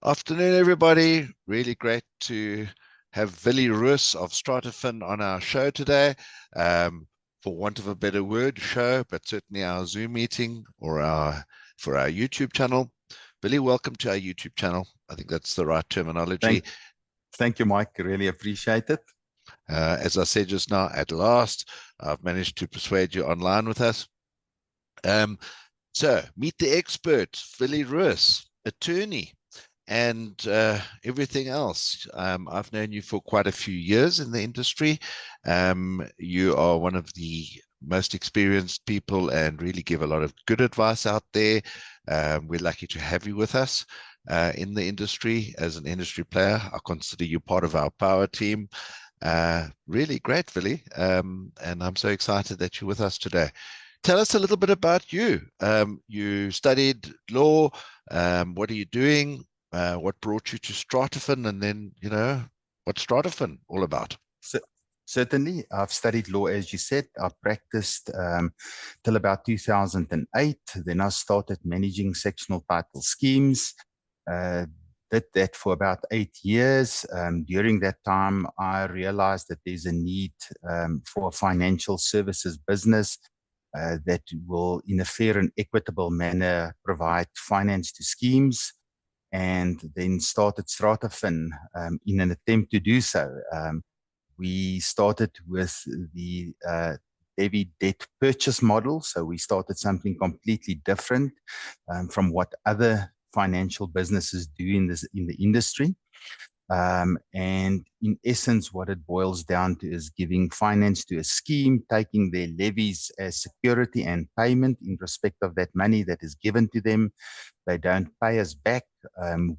Afternoon, everybody. Really great to have Willie Roos of Stratafin on our show today. For want of a better word, show, but certainly our Zoom meeting or for our YouTube channel. Willie, welcome to our YouTube channel. I think that's the right terminology. Thank you, Mike. Really appreciate it. As I said just now, at last, I've managed to persuade you online with us. So, meet the expert, Willie Roos, attorney, and everything else. I've known you for quite a few years in the industry. You are one of the most experienced people and really give a lot of good advice out there. We're lucky to have you with us in the industry as an industry player. I consider you part of our power team. Really great, Willie. And I'm so excited that you're with us today. Tell us a little bit about you. You studied law. What are you doing? What brought you to Stratafin? And then, what's Stratafin all about? So, certainly, I've studied law, as you said. I practiced till about 2008. Then I started managing sectional title schemes. Did that for about 8 years. During that time, I realized that there's a need for a financial services business that will, in a fair and equitable manner, provide finance to schemes, and then started Stratafin in an attempt to do so. We started with the heavy debt purchase model. So we started something completely different from what other financial businesses do in the industry. And in essence, what it boils down to is giving finance to a scheme, taking their levies as security and payment in respect of that money that is given to them. They don't pay us back.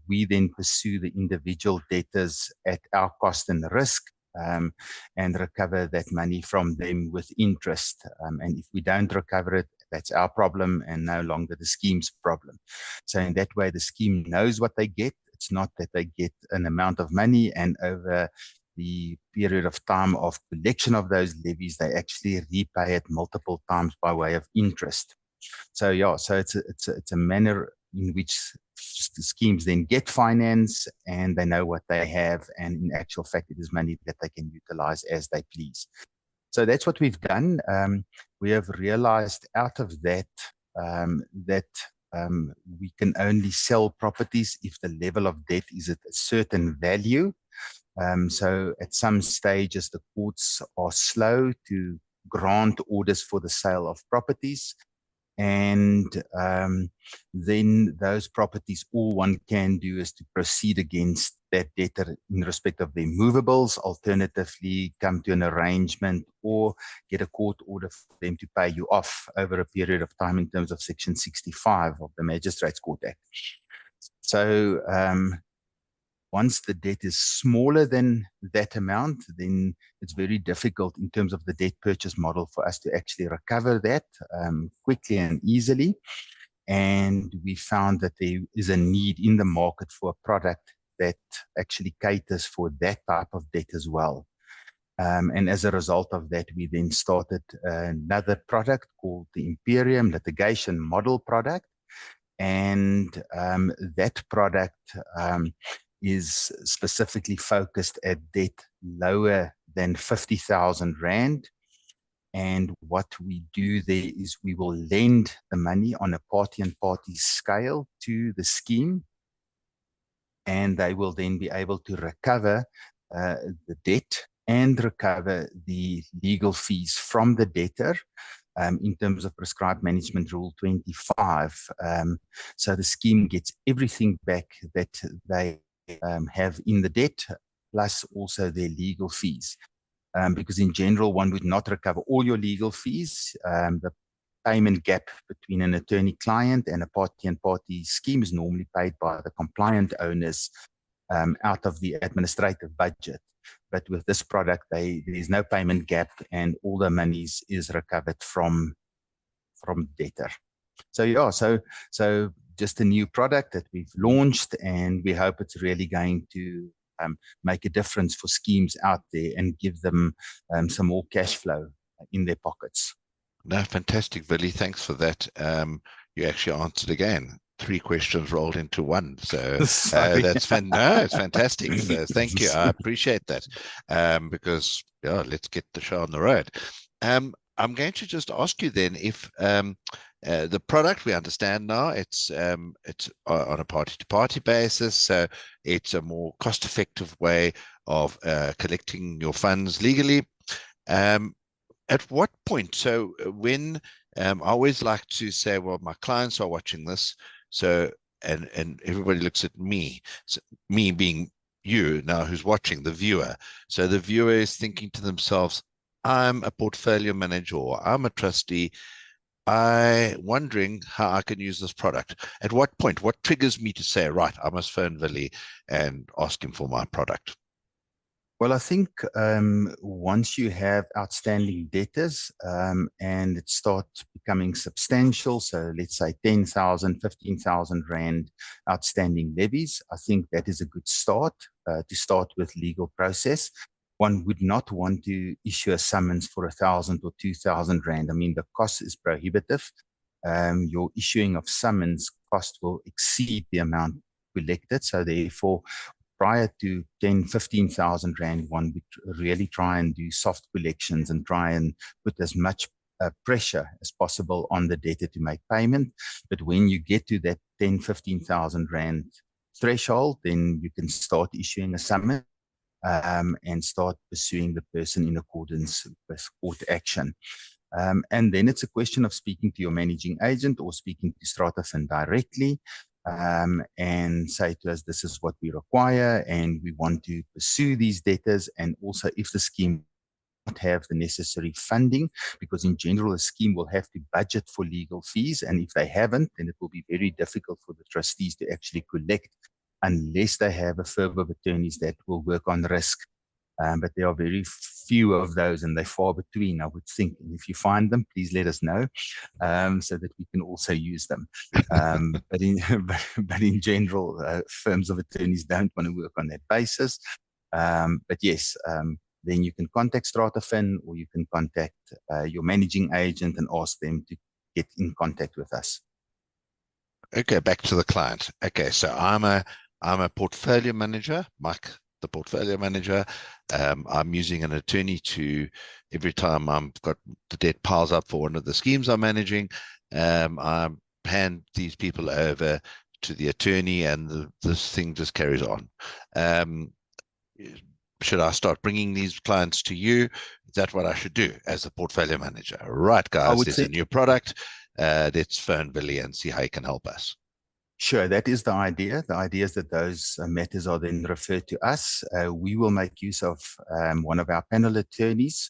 We then pursue the individual debtors at our cost and risk, and recover that money from them with interest. And if we don't recover it, that's our problem and no longer the scheme's problem. So in that way, the scheme knows what they get. It's not that they get an amount of money and over the period of time of collection of those levies, they actually repay it multiple times by way of interest. So it's a manner in which schemes then get finance and they know what they have, and in actual fact, it is money that they can utilize as they please. So that's what we've done. We have realized out of that we can only sell properties if the level of debt is at a certain value. So at some stages, the courts are slow to grant orders for the sale of properties. And then those properties, all one can do is to proceed against that debtor in respect of their movables, alternatively come to an arrangement or get a court order for them to pay you off over a period of time in terms of Section 65 of the Magistrates Court Act. So once the debt is smaller than that amount, then it's very difficult in terms of the debt purchase model for us to actually recover that quickly and easily. And we found that there is a need in the market for a product that actually caters for that type of debt as well. And as a result of that, we then started another product called the Imperium Litigation Model Product. And that product is specifically focused at debt lower than 50,000 Rand. And what we do there is we will lend the money on a party and party scale to the scheme, and they will then be able to recover the debt and recover the legal fees from the debtor in terms of prescribed management rule 25. So the scheme gets everything back that they have in the debt, plus also their legal fees. Because in general, one would not recover all your legal fees. The payment gap between an attorney-client and a party and party scheme is normally paid by the compliant owners out of the administrative budget. But with this product, there's no payment gap, and all the money is recovered from debtor. So just a new product that we've launched, and we hope it's really going to make a difference for schemes out there and give them some more cash flow in their pockets. No, fantastic, Willie. Thanks for that. You actually answered again. three questions rolled into one. So Sorry. no, it's fantastic. So thank you. I appreciate that. Because yeah, let's get the show on the road. I'm going to just ask you then if the product we understand now it's on a party-to-party basis, so it's a more cost-effective way of collecting your funds legally. At what point? So when I always like to say, well, my clients are watching this, so and everybody looks at me, so me being you now, who's watching, the viewer. So the viewer is thinking to themselves, I'm a portfolio manager, or I'm a trustee. I wondering how I can use this product. At what point? What triggers me to say, right, I must phone Willie and ask him for my product? Well, I think once you have outstanding debtors and it starts becoming substantial, so let's say 10,000, 15,000 Rand outstanding levies, I think that is a good start to start with legal process. One would not want to issue a summons for 1,000 or 2,000 Rand. I mean, the cost is prohibitive. Your issuing of summons cost will exceed the amount collected. So therefore, prior to 10, 15,000 Rand, one would really try and do soft collections and try and put as much pressure as possible on the debtor to make payment. But when you get to that 10, 15,000 Rand threshold, then you can start issuing a summons and start pursuing the person in accordance with court action. And then it's a question of speaking to your managing agent or speaking to Stratafin directly and say to us, this is what we require and we want to pursue these debtors. And also if the scheme not have the necessary funding, because in general, a scheme will have to budget for legal fees. And if they haven't, then it will be very difficult for the trustees to actually collect unless they have a firm of attorneys that will work on risk. But there are very few of those and they're far between, I would think. And if you find them, please let us know so that we can also use them. But in general, firms of attorneys don't want to work on that basis. But yes, then you can contact Stratafin or you can contact your managing agent and ask them to get in contact with us. Okay, back to the client. Okay, so I'm a portfolio manager, Mike, the portfolio manager. I'm using an attorney to every time I've got the debt piles up for one of the schemes I'm managing. I hand these people over to the attorney, and this thing just carries on. Should I start bringing these clients to you? Is that what I should do as a portfolio manager? Right, guys, there's a new product. Let's phone Willie and see how he can help us. Sure, that is the idea. The idea is that those matters are then referred to us. We will make use of one of our panel attorneys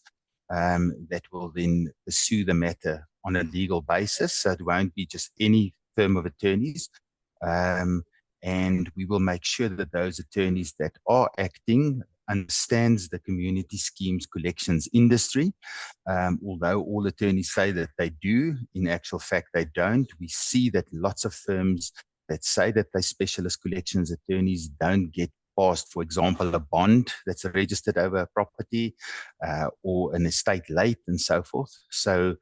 that will then pursue the matter on a legal basis. So it won't be just any firm of attorneys. And we will make sure that those attorneys that are acting understands the community schemes collections industry. Although all attorneys say that they do, in actual fact, they don't. We see that lots of firms that say that they're specialist collections attorneys don't get past, for example, a bond that's registered over a property or an estate late and so forth. So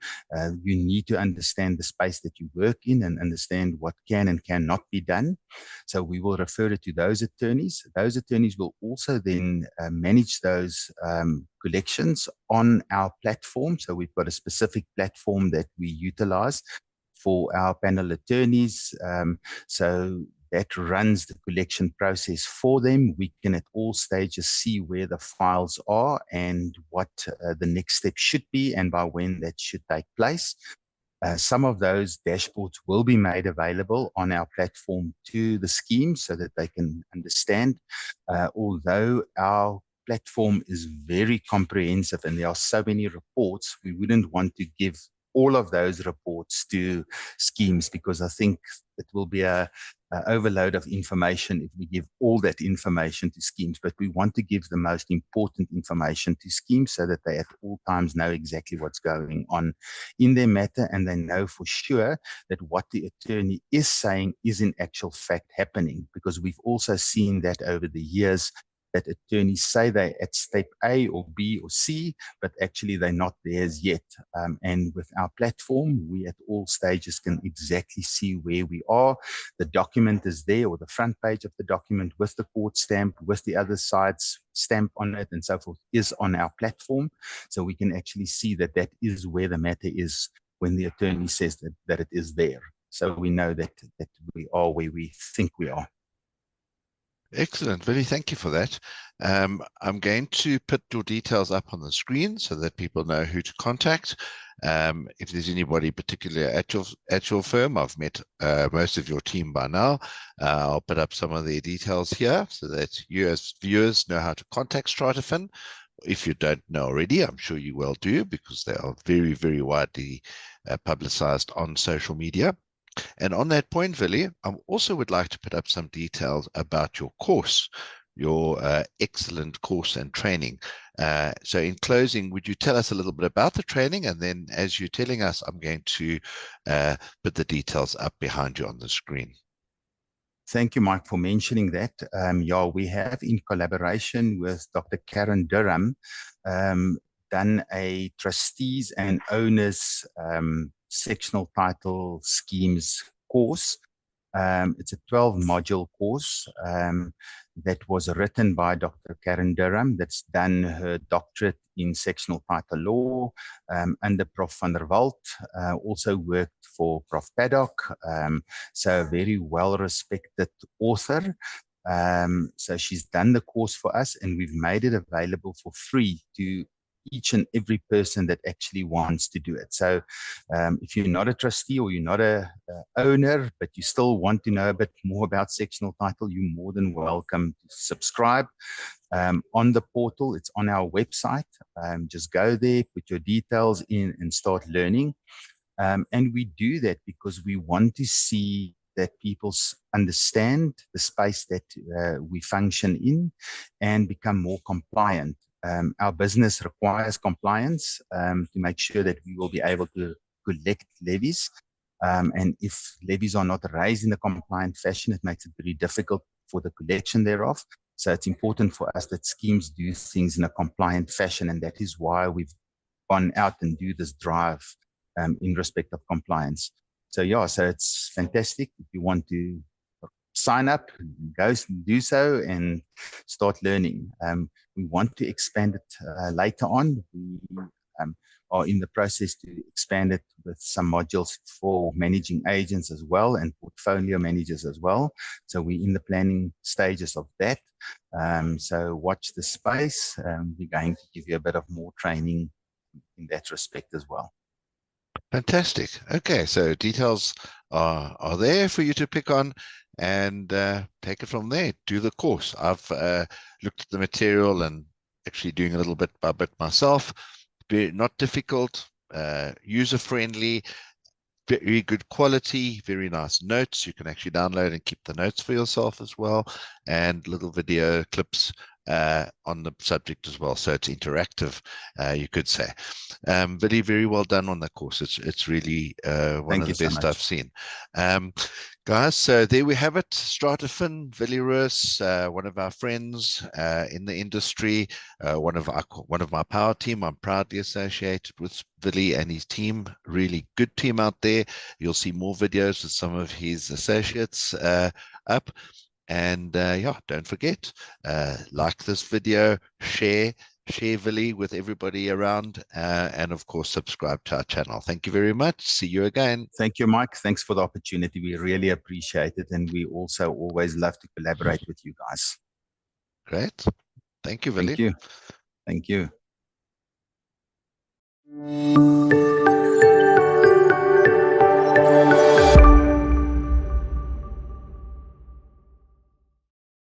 you need to understand the space that you work in and understand what can and cannot be done. So we will refer it to those attorneys. Those attorneys will also then manage those collections on our platform. So we've got a specific platform that we utilize for our panel attorneys. So that runs the collection process for them. We can at all stages see where the files are and what the next step should be and by when that should take place. Some of those dashboards will be made available on our platform to the scheme so that they can understand. Although our platform is very comprehensive and there are so many reports, we wouldn't want to give all of those reports to schemes because I think it will be a overload of information if we give all that information to schemes. But we want to give the most important information to schemes so that they at all times know exactly what's going on in their matter and they know for sure that what the attorney is saying is in actual fact happening, because we've also seen that over the years that attorneys say they're at step A or B or C, but actually they're not there as yet. And with our platform, we at all stages can exactly see where we are. The document is there, or the front page of the document with the court stamp, with the other side's stamp on it and so forth, is on our platform. So we can actually see that that is where the matter is when the attorney says that it is there. So we know that we are where we think we are. Excellent, Willie. Thank you for that. I'm going to put your details up on the screen so that people know who to contact. If there's anybody particularly at your firm, I've met most of your team by now. I'll put up some of their details here so that you as viewers know how to contact Stratafin. If you don't know already, I'm sure you well do, because they are very, very widely publicized on social media. And on that point, Willie, I also would like to put up some details about your course, your excellent course and training. So in closing, would you tell us a little bit about the training? And then as you're telling us, I'm going to put the details up behind you on the screen. Thank you, Mike, for mentioning that. Yeah, we have, in collaboration with Dr. Karen Durham, done a trustees and owners sectional title schemes course. It's a 12-module course that was written by Dr. Karen Durham, that's done her doctorate in sectional title law under Prof. van der Walt, also worked for Prof. Paddock, so a very well-respected author. So she's done the course for us, and we've made it available for free to each and every person that actually wants to do it. So if you're not a trustee or you're not a owner, but you still want to know a bit more about sectional title, you're more than welcome to subscribe on the portal. It's on our website. Just go there, put your details in, and start learning. And we do that because we want to see that people understand the space that we function in and become more compliant. Our business requires compliance to make sure that we will be able to collect levies. And if levies are not raised in a compliant fashion, it makes it very difficult for the collection thereof. So it's important for us that schemes do things in a compliant fashion, and that is why we've gone out and do this drive in respect of compliance. So yeah, so it's fantastic. If you want to sign up, go do so and start learning. We want to expand it later on. We are in the process to expand it with some modules for managing agents as well and portfolio managers as well. So we're in the planning stages of that. So watch the space. We're going to give you a bit of more training in that respect as well. Fantastic. Okay, so details are there for you to pick on and take it from there. Do the course. I've looked at the material and actually doing a little bit by bit myself. Not difficult, user-friendly, very good quality, very nice notes. You can actually download and keep the notes for yourself as well, and little video clips on the subject as well. So it's interactive, you could say. Very, very well done on the course. It's really one of the best I've seen. Guys, so there we have it. Stratafin, Willie Roos, one of our friends in the industry, one of my power team. I'm proudly associated with Willie and his team. Really good team out there. You'll see more videos with some of his associates up. And yeah, don't forget, like this video, share Willie with everybody around, and of course, subscribe to our channel. Thank you very much. See you again. Thank you, Mike. Thanks for the opportunity. We really appreciate it. And we also always love to collaborate with you guys. Great. Thank you, Willie. Thank you. Thank you.